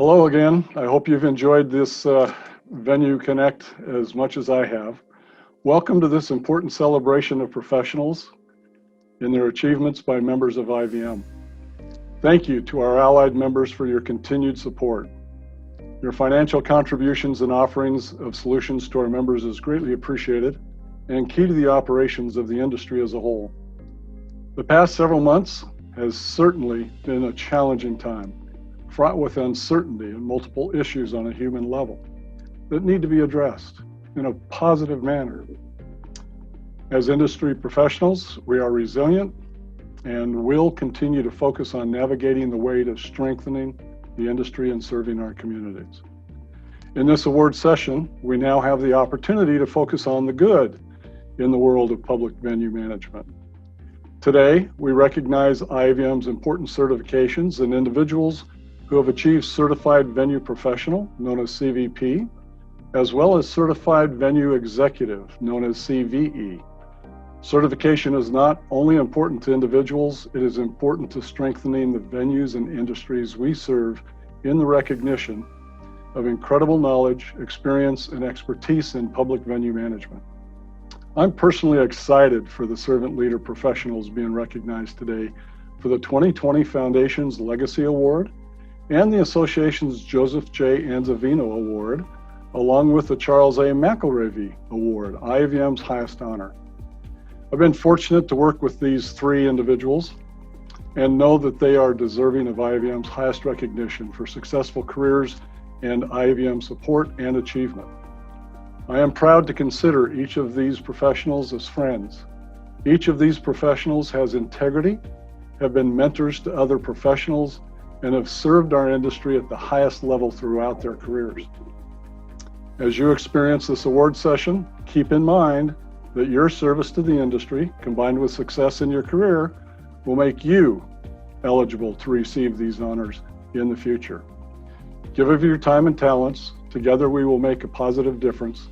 Hello again. I hope you've enjoyed this VenueConnect as much as I have. Welcome to this important celebration of professionals in their achievements by members of Iavm. Thank you to our allied members for your continued support. Your financial contributions and offerings of solutions to our members is greatly appreciated and key to the operations of the industry as a whole. The past several months has certainly been a challenging time, fraught with uncertainty and multiple issues on a human level that need to be addressed in a positive manner. As industry professionals, we are resilient and will continue to focus on navigating the way to strengthening the industry and serving our communities. In this award session, we now have the opportunity to focus on the good in the world of public venue management. Today, we recognize Iavm's important certifications and individuals who have achieved Certified Venue Professional, known as CVP, as well as Certified Venue Executive, known as CVE. Certification is not only important to individuals, it is important to strengthening the venues and industries we serve in the recognition of incredible knowledge, experience, and expertise in public venue management. I'm personally excited for the servant leader professionals being recognized today for the 2020 Foundation's Legacy Award and the Association's Joseph J. Enzodino Award, along with the Charles A. Macarabi Award, Iavm's highest honor. I've been fortunate to work with these three individuals and know that they are deserving of Iavm's highest recognition for successful careers and Iavm support and achievement. I am proud to consider each of these professionals as friends. Each of these professionals has integrity, have been mentors to other professionals, and have served our industry at the highest level throughout their careers. As you experience this award session, keep in mind that your service to the industry, combined with success in your career, will make you eligible to receive these honors in the future. Give of your time and talents. Together we will make a positive difference.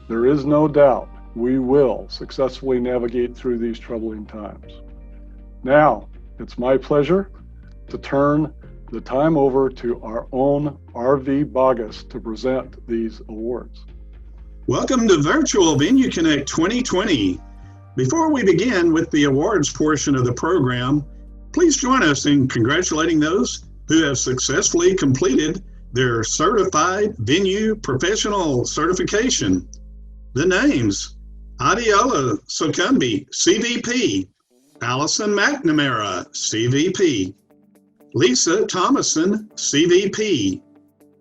There is no doubt we will successfully navigate through these troubling times. Now, it's my pleasure to turn the time over to our own RV Bogus to present these awards. Welcome to Virtual VenueConnect 2020. Before we begin with the awards portion of the program, please join us in congratulating those who have successfully completed their Certified Venue Professional certification. The names: Adiola Sokumbi, CVP; Allison McNamara, CVP; Lisa Thomason, CVP;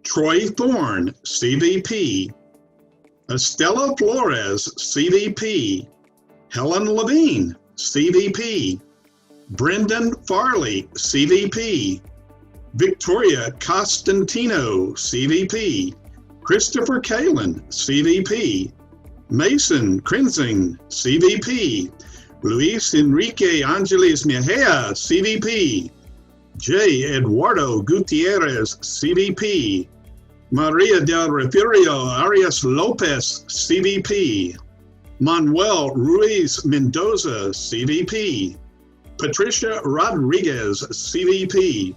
Troy Thorne, CVP; Estella Flores, CVP; Helen Levine, CVP; Brendan Farley, CVP; Victoria Costantino, CVP; Christopher Kalin, CVP; Mason Krenzing, CVP; Luis Enrique Angeles Mejia, CVP; J. Eduardo Gutierrez, CVP; Maria del Refugio Arias Lopez, CVP; Manuel Ruiz Mendoza, CVP; Patricia Rodriguez, CVP;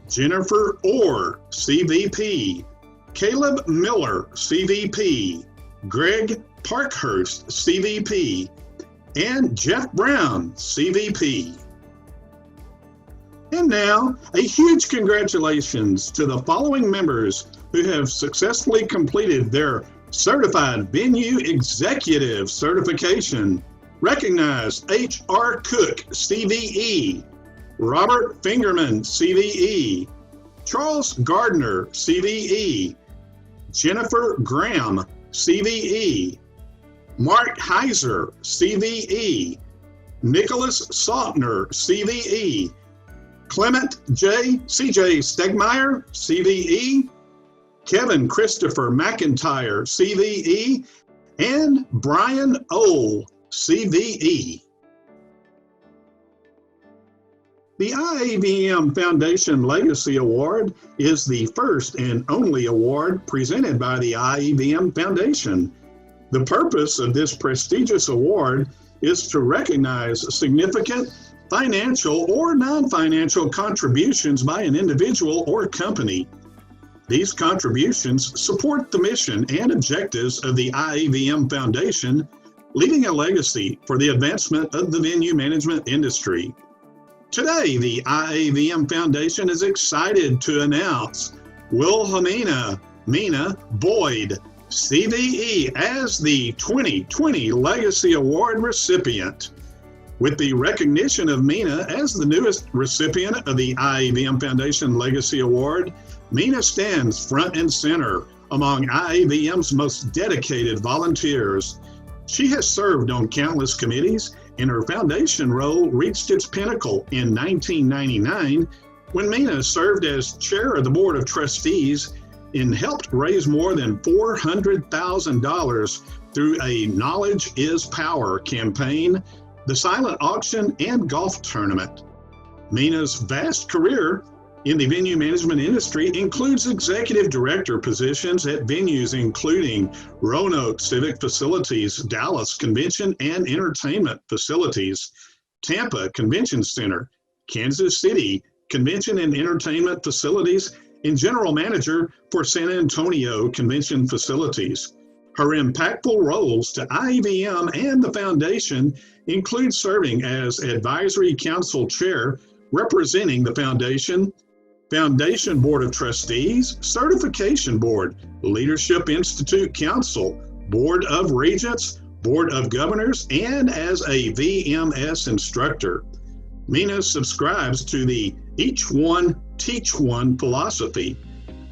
Jennifer Orr, CVP; Caleb Miller, CVP; Greg Parkhurst, CVP; and Jeff Brown, CVP. And now, a huge congratulations to the following members who have successfully completed their Certified Venue Executive certification. Recognize H.R. Cook, CVE; Robert Fingerman, CVE; Charles Gardner, CVE; Jennifer Graham, CVE; Mark Heiser, CVE; Nicholas Saltner, CVE; Clement C.J. Stegmeyer, CVE; Kevin Christopher McIntyre, CVE; and Brian O., CVE. The Iavm Foundation Legacy Award is the first and only award presented by the Iavm Foundation. The purpose of this prestigious award is to recognize significant financial or non-financial contributions by an individual or company. These contributions support the mission and objectives of the Iavm Foundation, leaving a legacy for the advancement of the venue management industry. Today, the Iavm Foundation is excited to announce Wilhelmina Mina Boyd, CVE, as the 2020 Legacy Award recipient. With the recognition of Mina as the newest recipient of the Iavm Foundation Legacy Award, Mina stands front and center among Iavm's most dedicated volunteers. She has served on countless committees, and her foundation role reached its pinnacle in 1999 when Mina served as chair of the Board of Trustees and helped raise more than $400,000 through a Knowledge is Power campaign, the silent auction, and golf tournament. Mina's vast career in the venue management industry includes executive director positions at venues including Roanoke Civic Facilities, Dallas Convention and Entertainment Facilities, Tampa Convention Center, Kansas City Convention and Entertainment Facilities, and general manager for San Antonio Convention Facilities. Her impactful roles to Iavm and the foundation include serving as advisory council chair representing the foundation, Foundation Board of Trustees, Certification Board, Leadership Institute Council, Board of Regents, Board of Governors, and as a VMS instructor. Mina subscribes to the Each One, Teach One philosophy.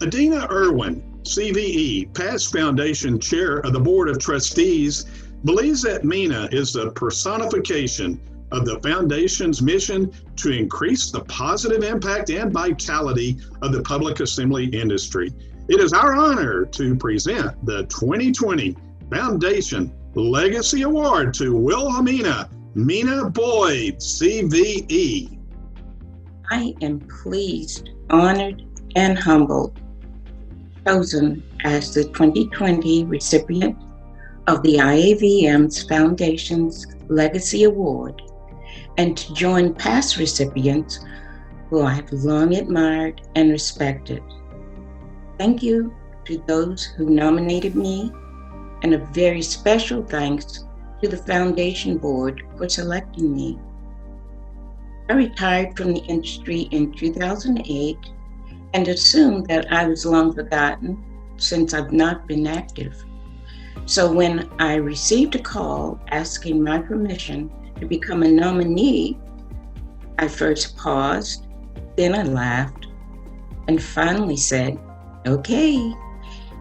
Adina Irwin, CVE, past foundation chair of the Board of Trustees, believes that Mina is the personification of the foundation's mission to increase the positive impact and vitality of the public assembly industry. It is our honor to present the 2020 Foundation Legacy Award to Wilhelmina Mina Boyd, CVE. I am pleased, honored, and humbled, chosen as the 2020 recipient of the Iavm's Foundation's Legacy Award, and to join past recipients who I have long admired and respected. Thank you to those who nominated me, and a very special thanks to the Foundation Board for selecting me. I retired from the industry in 2008 and assumed that I was long forgotten since I've not been active. So when I received a call asking my permission to become a nominee, I first paused, then I laughed, and finally said, okay,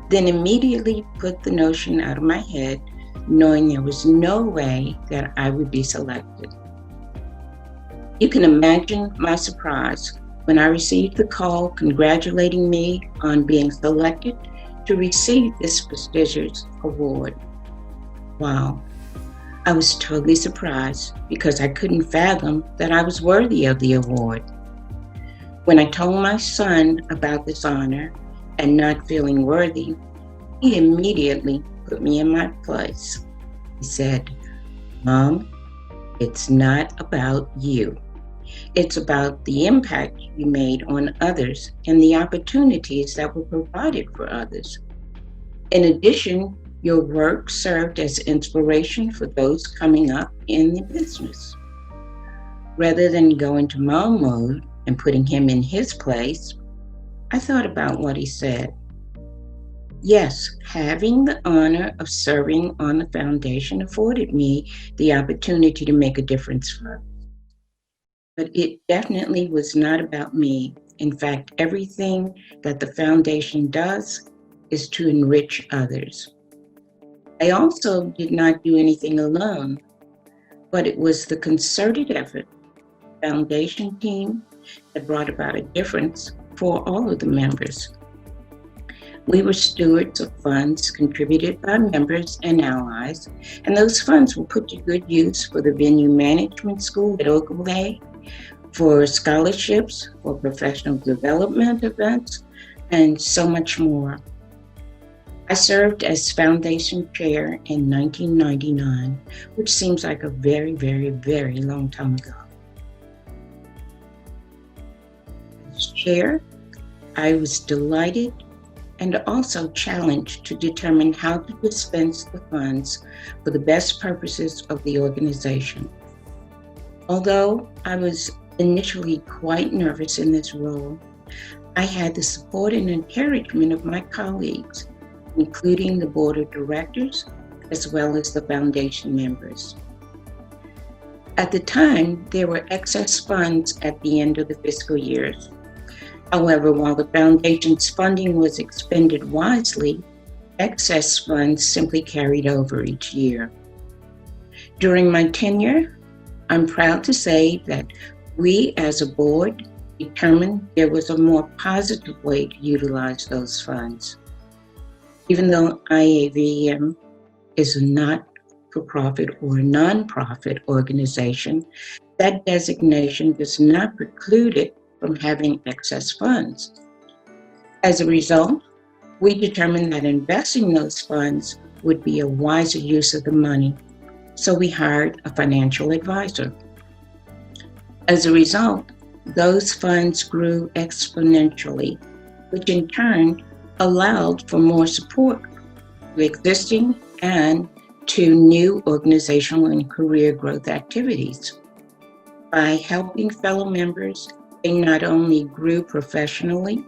then immediately put the notion out of my head, knowing there was no way that I would be selected. You can imagine my surprise when I received the call congratulating me on being selected to receive this prestigious award. Wow. I was totally surprised because I couldn't fathom that I was worthy of the award. When I told my son about this honor and not feeling worthy, he immediately put me in my place. He said, Mom, it's not about you. It's about the impact you made on others and the opportunities that were provided for others. In addition, your work served as inspiration for those coming up in the business. Rather than go into mom mode and putting him in his place, I thought about what he said. Yes, having the honor of serving on the foundation afforded me the opportunity to make a difference for others. But it definitely was not about me. In fact, everything that the foundation does is to enrich others. I also did not do anything alone, but it was the concerted effort of the foundation team that brought about a difference for all of the members. We were stewards of funds contributed by members and allies, and those funds were put to good use for the venue management school at Oakville, for scholarships, for professional development events, and so much more. I served as foundation chair in 1999, which seems like a very, very, very long time ago. As chair, I was delighted and also challenged to determine how to dispense the funds for the best purposes of the organization. Although I was initially quite nervous in this role, I had the support and encouragement of my colleagues, including the board of directors, as well as the foundation members. At the time, there were excess funds at the end of the fiscal years. However, while the foundation's funding was expended wisely, excess funds simply carried over each year. During my tenure, I'm proud to say that we as a board determined there was a more positive way to utilize those funds. Even though Iavm is a not-for-profit or non-profit organization, that designation does not preclude it from having excess funds. As a result, we determined that investing those funds would be a wiser use of the money, so we hired a financial advisor. As a result, those funds grew exponentially, which in turn allowed for more support to existing and to new organizational and career growth activities. By helping fellow members, they not only grew professionally,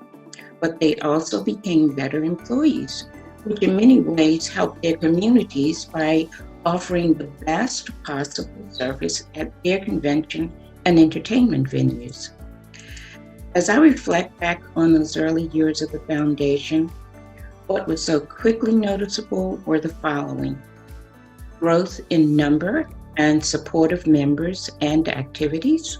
but they also became better employees, which in many ways helped their communities by offering the best possible service at their convention and entertainment venues. As I reflect back on those early years of the foundation, what was so quickly noticeable were the following: growth in number and support of members and activities,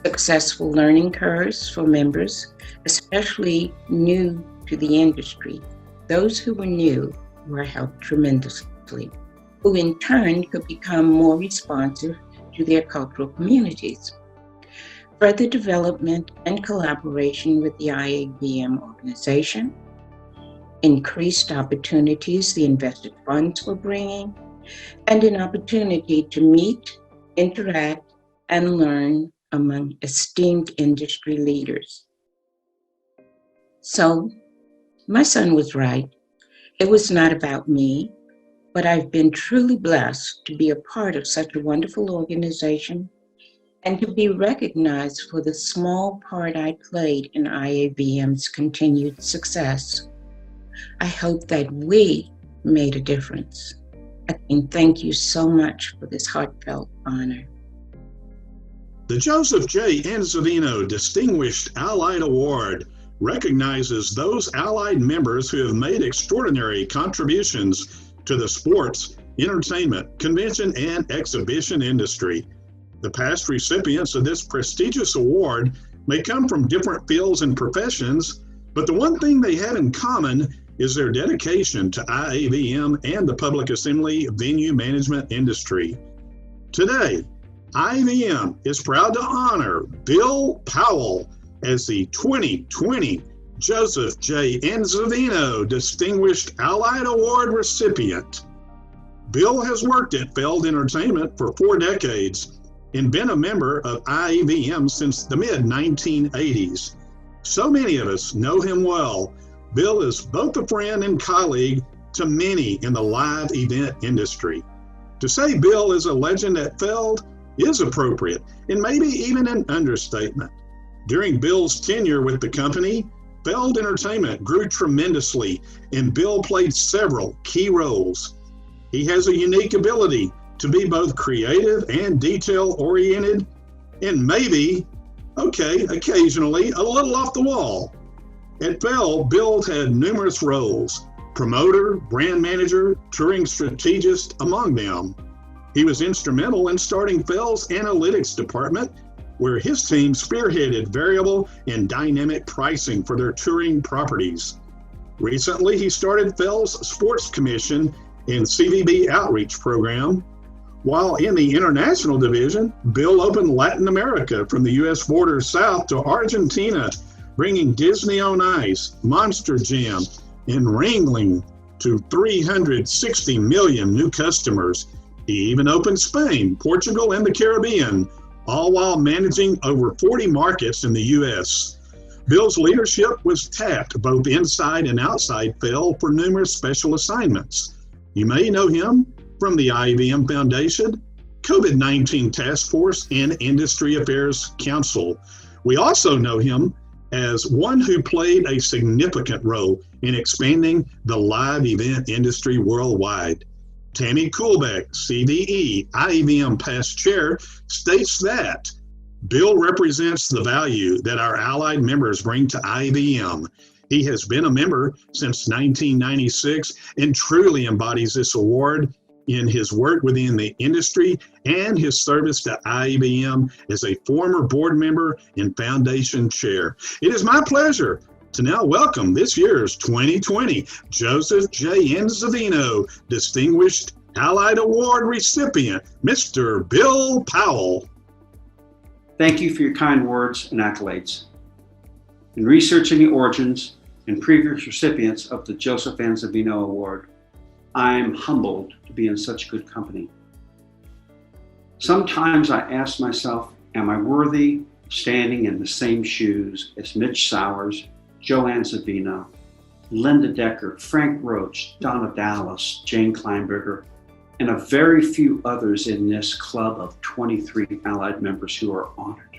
successful learning curves for members, especially new to the industry. Those who were new were helped tremendously, who in turn could become more responsive to their cultural communities. Further development and collaboration with the Iavm organization, increased opportunities the invested funds were bringing, and an opportunity to meet, interact, and learn among esteemed industry leaders. So, my son was right. It was not about me, but I've been truly blessed to be a part of such a wonderful organization and to be recognized for the small part I played in Iavm's continued success. I hope that we made a difference. And thank you so much for this heartfelt honor. The Joseph J. Enzodino Distinguished Allied Award recognizes those Allied members who have made extraordinary contributions to the sports, entertainment, convention, and exhibition industry. The past recipients of this prestigious award may come from different fields and professions, but the one thing they have in common is their dedication to Iavm and the public assembly venue management industry. Today, Iavm is proud to honor Bill Powell as the 2020 Joseph J. Enzodino Distinguished Allied Award recipient. Bill has worked at Feld Entertainment for 4 decades and been a member of Iavm since the mid-1980s. So many of us know him well. Bill is both a friend and colleague to many in the live event industry. To say Bill is a legend at Feld is appropriate and maybe even an understatement. During Bill's tenure with the company, Feld Entertainment grew tremendously and Bill played several key roles. He has a unique ability to be both creative and detail-oriented, and maybe, occasionally a little off the wall. At Feld, Bill had numerous roles: promoter, brand manager, touring strategist, among them. He was instrumental in starting Feld's analytics department, where his team spearheaded variable and dynamic pricing for their touring properties. Recently, he started Feld's Sports Commission and CVB outreach program. While in the international division, Bill opened Latin America from the U.S. border south to Argentina, bringing Disney on Ice, Monster Jam, and Ringling to 360 million new customers. He even opened Spain, Portugal, and the Caribbean, all while managing over 40 markets in the U.S. Bill's leadership was tapped both inside and outside Phil for numerous special assignments. You may know him from the Iavm Foundation, COVID-19 Task Force, and Industry Affairs Council. We also know him as one who played a significant role in expanding the live event industry worldwide. Tammy Kuhlbeck, CVE, Iavm past chair, states that Bill represents the value that our allied members bring to Iavm. He has been a member since 1996 and truly embodies this award in his work within the industry and his service to Iavm as a former board member and foundation chair. It is my pleasure to now welcome this year's 2020 Joseph J. Enzodino Distinguished Allied Award recipient, Mr. Bill Powell. Thank you for your kind words and accolades. In researching the origins and previous recipients of the Joseph N. Zavino Award, I'm humbled to be in such good company. Sometimes I ask myself, am I worthy of standing in the same shoes as Mitch Sowers, Joanne Zavino, Linda Decker, Frank Roach, Donna Dallas, Jane Kleinberger, and a very few others in this club of 23 allied members who are honored.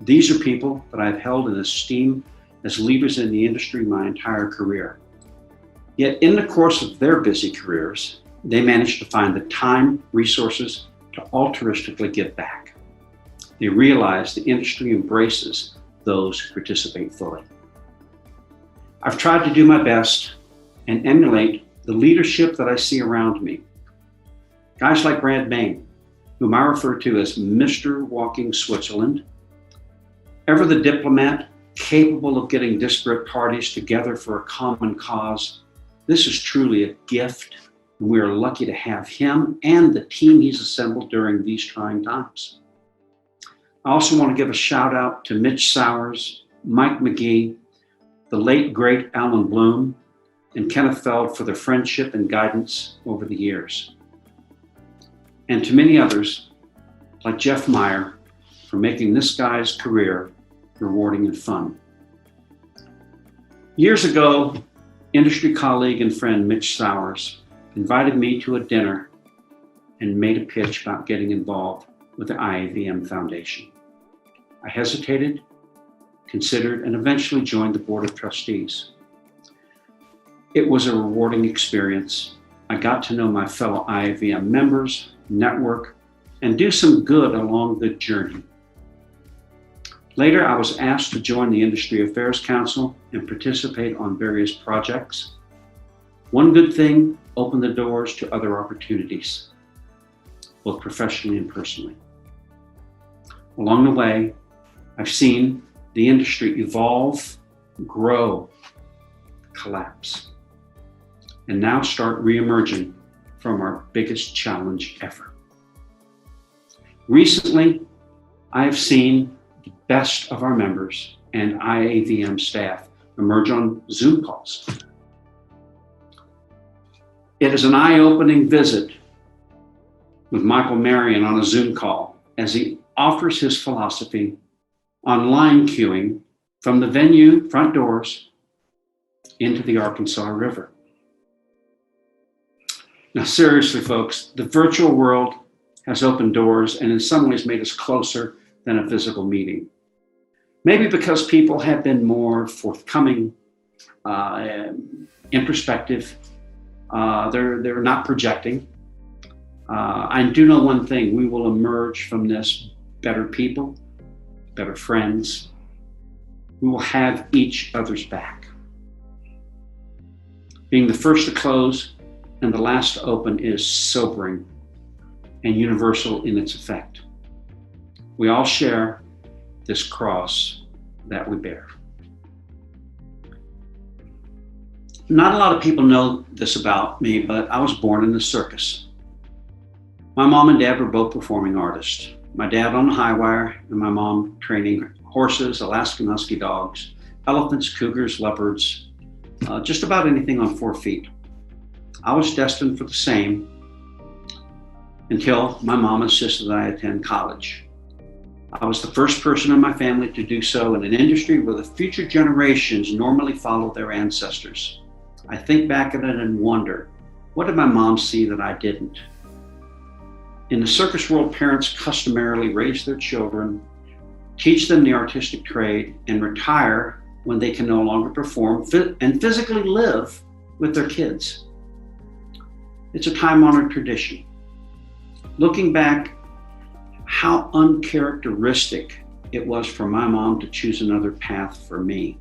These are people that I've held in esteem as leaders in the industry my entire career. Yet in the course of their busy careers, they managed to find the time, resources to altruistically give back. They realize the industry embraces those who participate fully. I've tried to do my best and emulate the leadership that I see around me. Guys like Brad Main, whom I refer to as Mr. Walking Switzerland, ever the diplomat, capable of getting disparate parties together for a common cause. This is truly a gift, and we are lucky to have him and the team he's assembled during these trying times. I also want to give a shout out to Mitch Sowers, Mike McGee, the late great Alan Bloom, and Kenneth Feld for their friendship and guidance over the years. And to many others, like Jeff Meyer, for making this guy's career rewarding and fun. Years ago, industry colleague and friend Mitch Sowers invited me to a dinner and made a pitch about getting involved with the Iavm Foundation. I hesitated, considered, and eventually joined the board of trustees. It was a rewarding experience. I got to know my fellow Iavm members, network, and do some good along the journey. Later, I was asked to join the Industry Affairs Council and participate on various projects. One good thing opened the doors to other opportunities, both professionally and personally. Along the way, I've seen the industry evolve, grow, collapse, and now start reemerging from our biggest challenge ever. Recently, I have seen the best of our members and Iavm staff emerge on Zoom calls. It is an eye-opening visit with Michael Marion on a Zoom call as he offers his philosophy on line queuing from the venue front doors into the Arkansas River. Now, seriously, folks, the virtual world has opened doors and in some ways made us closer than a physical meeting. Maybe because people have been more forthcoming, in perspective. They're not projecting. I do know one thing: we will emerge from this better people, better friends. We will have each other's back. Being the first to close and the last to open is sobering and universal in its effect. We all share this cross that we bear. Not a lot of people know this about me, but I was born in the circus. My mom and dad were both performing artists. My dad on the high wire and my mom training horses, Alaskan Husky dogs, elephants, cougars, leopards, just about anything on 4 feet. I was destined for the same until my mom insisted I attend college. I was the first person in my family to do so in an industry where the future generations normally follow their ancestors. I think back at it and wonder, what did my mom see that I didn't? In the circus world, parents customarily raise their children, teach them the artistic trade, and retire when they can no longer perform and physically live with their kids. It's a time-honored tradition. Looking back, how uncharacteristic it was for my mom to choose another path for me.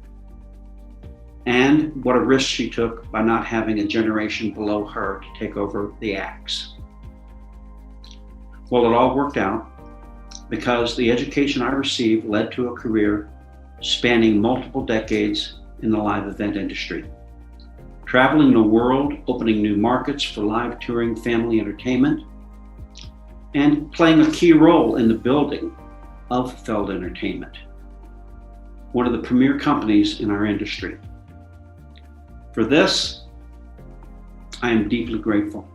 And what a risk she took by not having a generation below her to take over the axe. Well, it all worked out because the education I received led to a career spanning multiple decades in the live event industry. Traveling the world, opening new markets for live touring family entertainment, and playing a key role in the building of Feld Entertainment, one of the premier companies in our industry. For this, I am deeply grateful.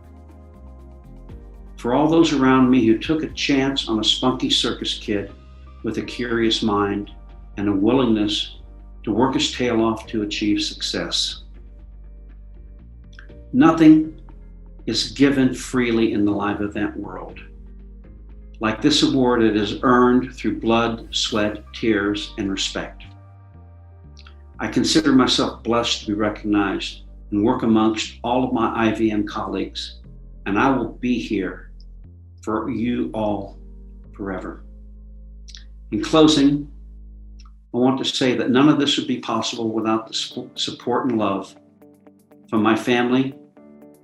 For all those around me who took a chance on a spunky circus kid with a curious mind and a willingness to work his tail off to achieve success. Nothing is given freely in the live event world. Like this award, it is earned through blood, sweat, tears, and respect. I consider myself blessed to be recognized and work amongst all of my IVM colleagues, and I will be here for you all forever. In closing, I want to say that none of this would be possible without the support and love from my family,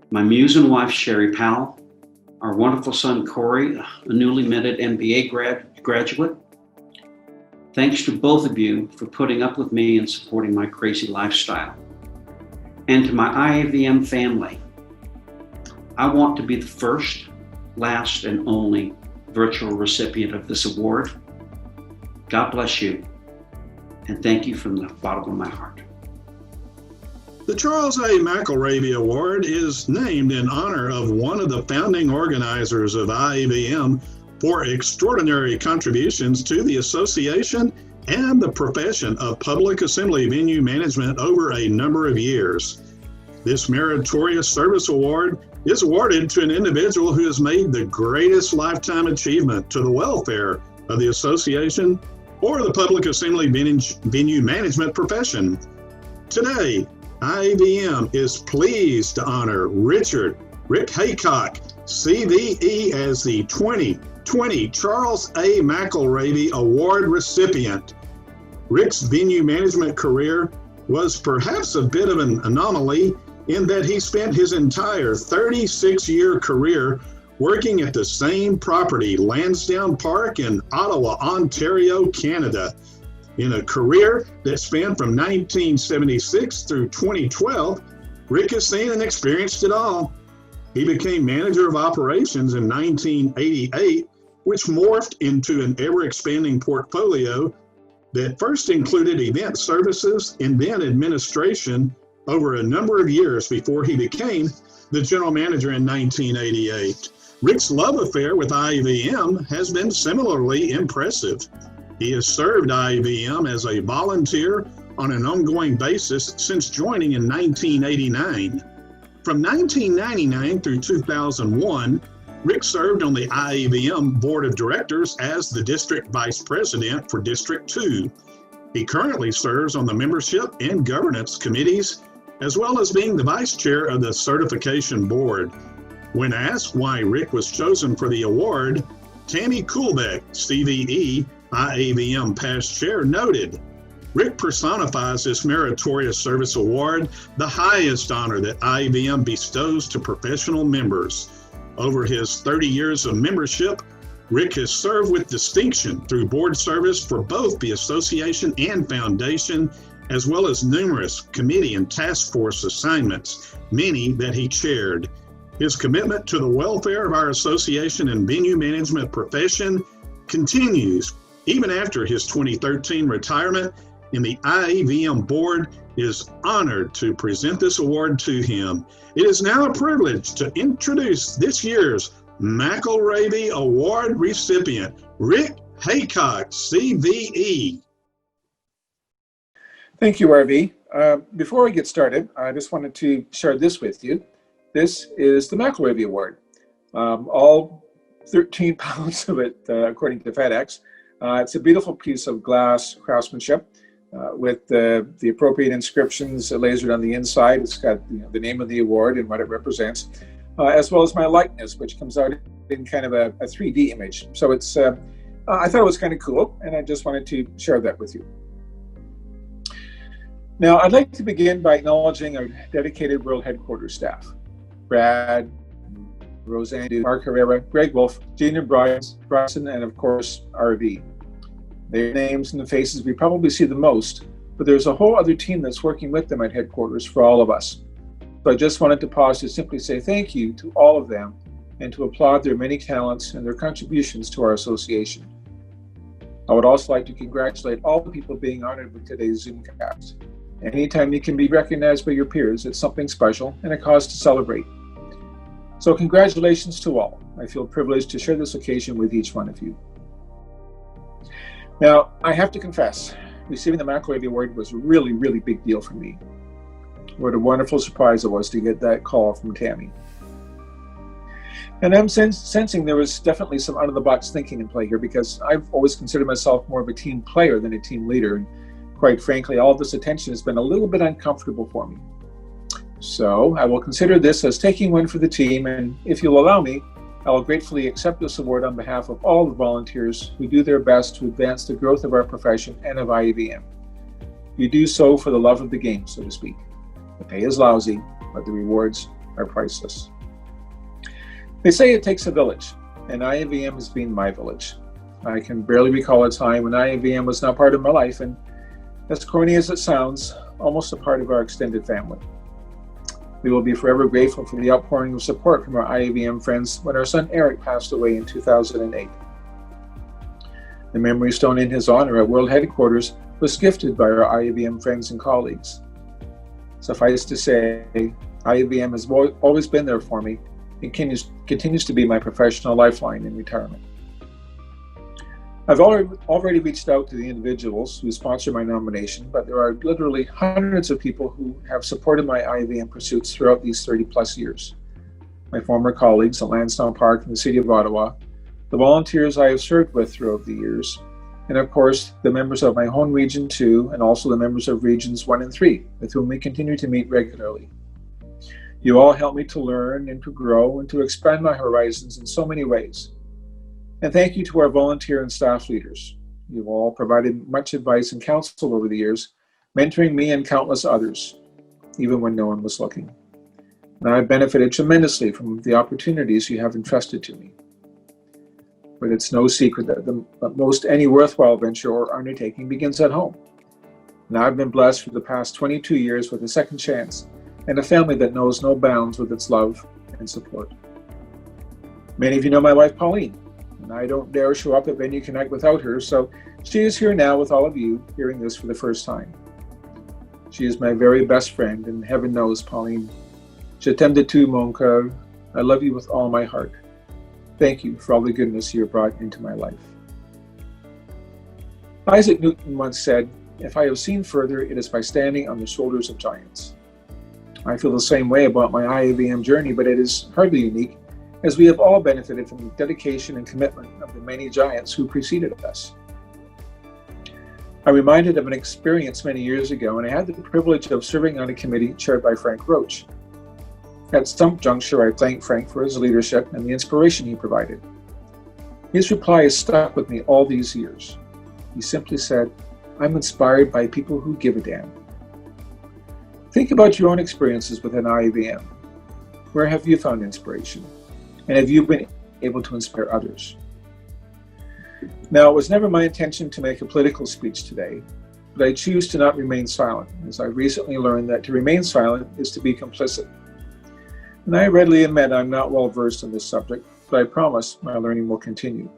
my muse and wife, Sherry Powell, our wonderful son, Corey, a newly minted MBA graduate. Thanks to both of you for putting up with me and supporting my crazy lifestyle. And to my Iavm family, I want to be the first, last, and only virtual recipient of this award. God bless you, and thank you from the bottom of my heart. The Charles A. Macarabi Award is named in honor of one of the founding organizers of Iavm for extraordinary contributions to the association and the profession of public assembly venue management over a number of years. This meritorious service award is awarded to an individual who has made the greatest lifetime achievement to the welfare of the association or the public assembly venue management profession. Today, Iavm is pleased to honor Rick Haycock Cve as the 2020 Charles A. Macarabi Award recipient. Rick's venue management career was perhaps a bit of an anomaly in that he spent his entire 36-year career working at the same property, Lansdowne Park in Ottawa, Ontario, Canada. In a career that spanned from 1976 through 2012, Rick has seen and experienced it all. He became manager of operations in 1988, which morphed into an ever-expanding portfolio that first included event services and then administration over a number of years before he became the general manager in 1988. Rick's love affair with Iavm has been similarly impressive. He has served Iavm as a volunteer on an ongoing basis since joining in 1989. From 1999 through 2001, Rick served on the Iavm Board of Directors as the District Vice President for District 2. He currently serves on the Membership and Governance Committees, as well as being the Vice Chair of the Certification Board. When asked why Rick was chosen for the award, Tammy Kuhlbeck, CVE, Iavm past chair, noted, Rick personifies this meritorious service award, the highest honor that Iavm bestows to professional members. Over his 30 years of membership, Rick has served with distinction through board service for both the association and foundation, as well as numerous committee and task force assignments, many that he chaired. His commitment to the welfare of our association and venue management profession continues even after his 2013 retirement, and the Iavm board is honored to present this award to him. It is now a privilege to introduce this year's Macarabi Award recipient, Rick Haycock Cve. Thank you, RV. Before we get started, I just wanted to share this with you. This is the Macarabi Award. All 13 pounds of it, according to FedEx. It's a beautiful piece of glass craftsmanship with the appropriate inscriptions lasered on the inside. It's got the name of the award and what it represents, as well as my likeness, which comes out in kind of a 3D image. So it's I thought it was kind of cool, and I just wanted to share that with you. Now, I'd like to begin by acknowledging our dedicated World Headquarters staff: Brad, Roseanne, Mark Herrera, Greg Wolf, Gina Bryson, and of course, RV. Their names and the faces we probably see the most, but there's a whole other team that's working with them at headquarters for all of us. So I just wanted to pause to simply say thank you to all of them and to applaud their many talents and their contributions to our association. I would also like to congratulate all the people being honored with today's Zoomcast. Anytime you can be recognized by your peers, it's something special and a cause to celebrate. So congratulations to all. I feel privileged to share this occasion with each one of you. Now, I have to confess, receiving the Macarabi Award was a really, really big deal for me. What a wonderful surprise it was to get that call from Tammy. And I'm sensing there was definitely some out-of-the-box thinking in play here, because I've always considered myself more of a team player than a team leader. And quite frankly, all this attention has been a little bit uncomfortable for me. So I will consider this as taking one for the team, and if you'll allow me, I will gratefully accept this award on behalf of all the volunteers who do their best to advance the growth of our profession and of Iavm. You do so for the love of the game, so to speak. The pay is lousy, but the rewards are priceless. They say it takes a village, and Iavm has been my village. I can barely recall a time when Iavm was not part of my life, and as corny as it sounds, almost a part of our extended family. We will be forever grateful for the outpouring of support from our Iavm friends when our son Eric passed away in 2008. The memory stone in his honor at World Headquarters was gifted by our Iavm friends and colleagues. Suffice to say, Iavm has always been there for me and continues to be my professional lifeline in retirement. I've already reached out to the individuals who sponsor my nomination, but there are literally hundreds of people who have supported my Iavm pursuits throughout these 30 plus years. My former colleagues at Lansdowne Park and the City of Ottawa, the volunteers I have served with throughout the years, and of course, the members of my home Region 2 and also the members of Regions 1 and 3, with whom we continue to meet regularly. You all help me to learn and to grow and to expand my horizons in so many ways. And thank you to our volunteer and staff leaders. You've all provided much advice and counsel over the years, mentoring me and countless others, even when no one was looking. And I've benefited tremendously from the opportunities you have entrusted to me. But it's no secret that most any worthwhile venture or undertaking begins at home. And I've been blessed for the past 22 years with a second chance and a family that knows no bounds with its love and support. Many of you know my wife, Pauline, and I don't dare show up at VenueConnect without her, so she is here now with all of you hearing this for the first time. She is my very best friend, and heaven knows, Pauline, je t'aime de tout mon cœur. I love you with all my heart. Thank you for all the goodness you have brought into my life. Isaac Newton once said, "If I have seen further, it is by standing on the shoulders of giants." I feel the same way about my Iavm journey, but it is hardly unique, as we have all benefited from the dedication and commitment of the many giants who preceded us. I'm reminded of an experience many years ago, and I had the privilege of serving on a committee chaired by Frank Roach. At some juncture, I thanked Frank for his leadership and the inspiration he provided. His reply has stuck with me all these years. He simply said, "I'm inspired by people who give a damn." Think about your own experiences within Iavm. Where have you found inspiration? And have you been able to inspire others? Now, it was never my intention to make a political speech today, but I choose to not remain silent, as I recently learned that to remain silent is to be complicit. And I readily admit I'm not well versed in this subject, but I promise my learning will continue.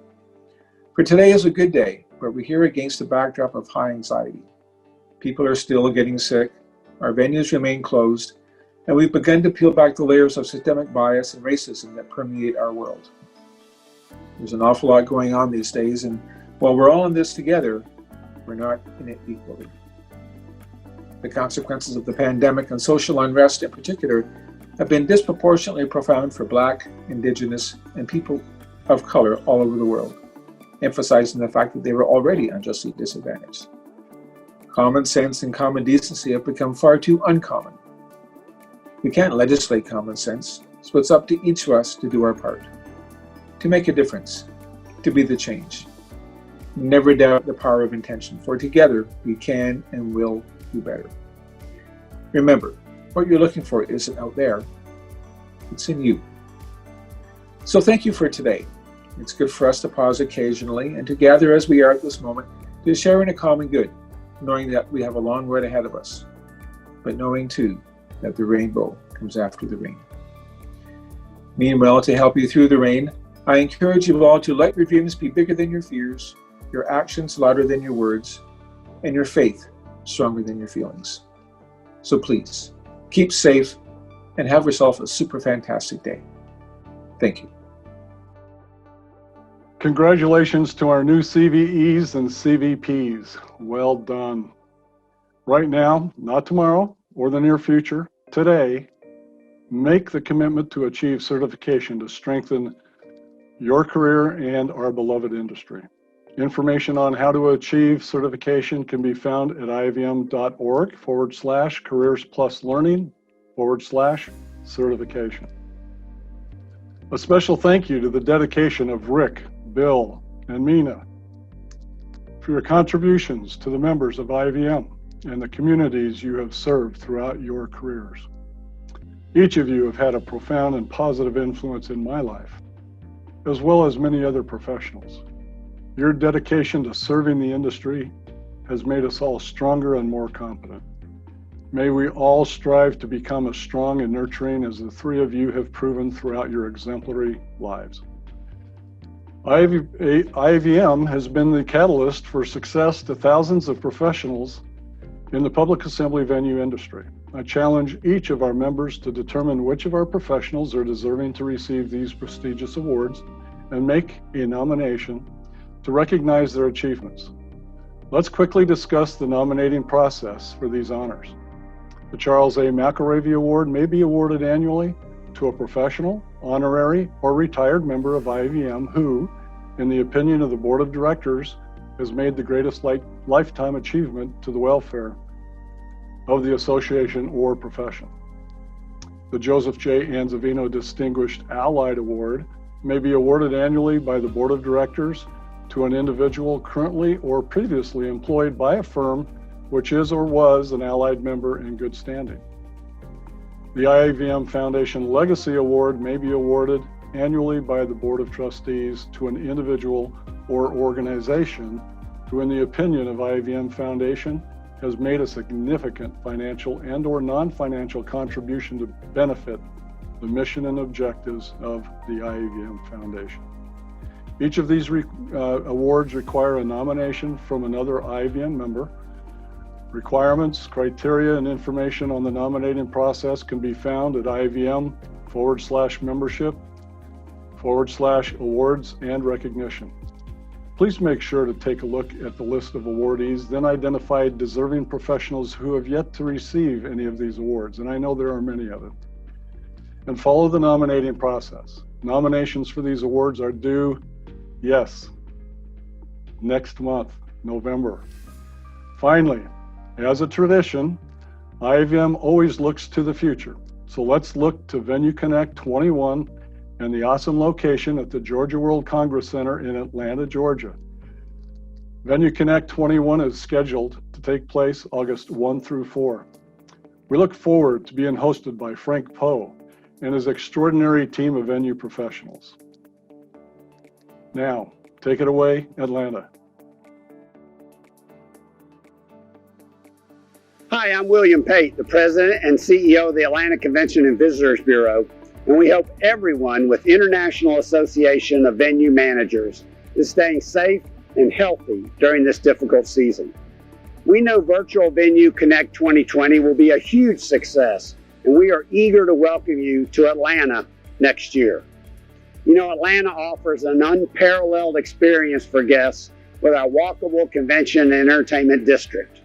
For today is a good day, but we're here against a backdrop of high anxiety. People are still getting sick, our venues remain closed, and we've begun to peel back the layers of systemic bias and racism that permeate our world. There's an awful lot going on these days, and While we're all in this together, we're not in it equally. The consequences of the pandemic and social unrest in particular have been disproportionately profound for Black, Indigenous, and people of color all over the world, emphasizing the fact that they were already unjustly disadvantaged. Common sense and common decency have become far too uncommon. We can't legislate common sense, so it's up to each of us to do our part, to make a difference, to be the change. Never doubt the power of intention, for together we can and will do better. Remember, what you're looking for isn't out there, it's in you. So thank you for today. It's good for us to pause occasionally and to gather as we are at this moment to share in a common good, knowing that we have a long road ahead of us, but knowing too that the rainbow comes after the rain. Meanwhile, to help you through the rain, I encourage you all to let your dreams be bigger than your fears, your actions louder than your words, and your faith stronger than your feelings. So please, keep safe and have yourself a super fantastic day. Thank you. Congratulations to our new CVEs and CVPs. Well done. Right now, not tomorrow or the near future, today, make the commitment to achieve certification to strengthen your career and our beloved industry. Information on how to achieve certification can be found at iavm.org/careers+learning/certification. A special thank you to the dedication of Rick, Bill, and Mina for your contributions to the members of IVM and the communities you have served throughout your careers. Each of you have had a profound and positive influence in my life, as well as many other professionals. Your dedication to serving the industry has made us all stronger and more competent. May we all strive to become as strong and nurturing as the three of you have proven throughout your exemplary lives. IVM has been the catalyst for success to thousands of professionals in the public assembly venue industry. I challenge each of our members to determine which of our professionals are deserving to receive these prestigious awards and make a nomination to recognize their achievements. Let's quickly discuss the nominating process for these honors. The Charles A. Macarabi Award may be awarded annually to a professional, honorary, or retired member of IVM who, in the opinion of the Board of Directors, has made the greatest lifetime achievement to the welfare of the association or profession. The Joseph J. Enzodino Distinguished Allied Award may be awarded annually by the Board of Directors to an individual currently or previously employed by a firm which is or was an allied member in good standing. The IAVM Foundation Legacy Award may be awarded annually by the Board of Trustees to an individual or organization who, in the opinion of IAVM Foundation, has made a significant financial and or non-financial contribution to benefit the mission and objectives of the IAVM Foundation. Each of these awards require a nomination from another IAVM member. Requirements, criteria, and information on the nominating process can be found at IAVM/membership/awards and recognition. Please make sure to take a look at the list of awardees, then identify deserving professionals who have yet to receive any of these awards, and I know there are many of them. And follow the nominating process. Nominations for these awards are due, yes, next month, November. Finally, as a tradition, IVM always looks to the future. So let's look to VenueConnect 21 and the awesome location at the Georgia World Congress Center in Atlanta, Georgia. VenueConnect 21 is scheduled to take place August 1 through 4. We look forward to being hosted by Frank Poe and his extraordinary team of venue professionals. Now, take it away, Atlanta. Hi, I'm William Pate, the President and CEO of the Atlanta Convention and Visitors Bureau, and we hope everyone with International Association of Venue Managers is staying safe and healthy during this difficult season. We know Virtual VenueConnect 2020 will be a huge success, and we are eager to welcome you to Atlanta next year. You know, Atlanta offers an unparalleled experience for guests with our walkable convention and entertainment district.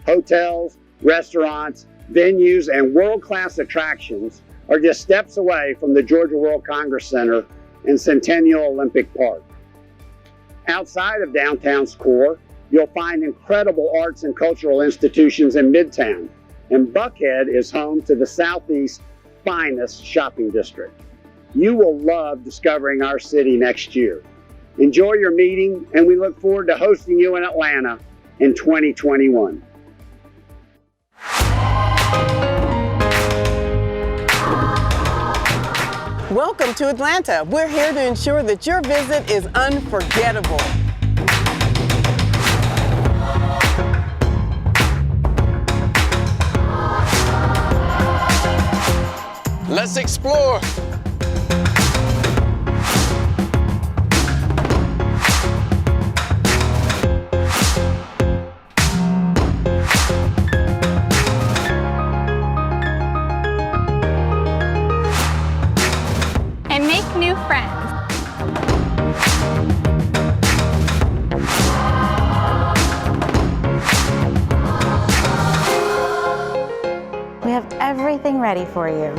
Hotels, restaurants, venues, and world-class attractions are just steps away from the Georgia World Congress Center and Centennial Olympic Park. Outside of downtown's core, you'll find incredible arts and cultural institutions in Midtown, and Buckhead is home to the Southeast's finest shopping district. You will love discovering our city next year. Enjoy your meeting, and we look forward to hosting you in Atlanta in 2021. Welcome to Atlanta. We're here to ensure that your visit is unforgettable. Let's explore. And make new friends. We have everything ready for you.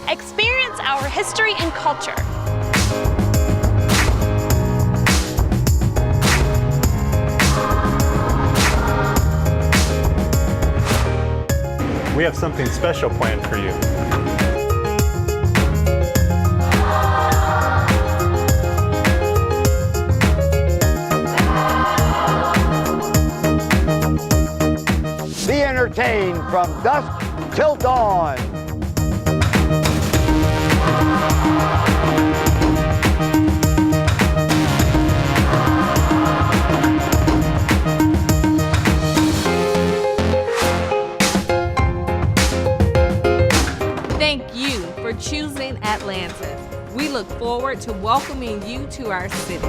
Experience our history and culture. We have something special planned for you. Be entertained from dusk till dawn. Thank you for choosing Atlanta. We look forward to welcoming you to our city.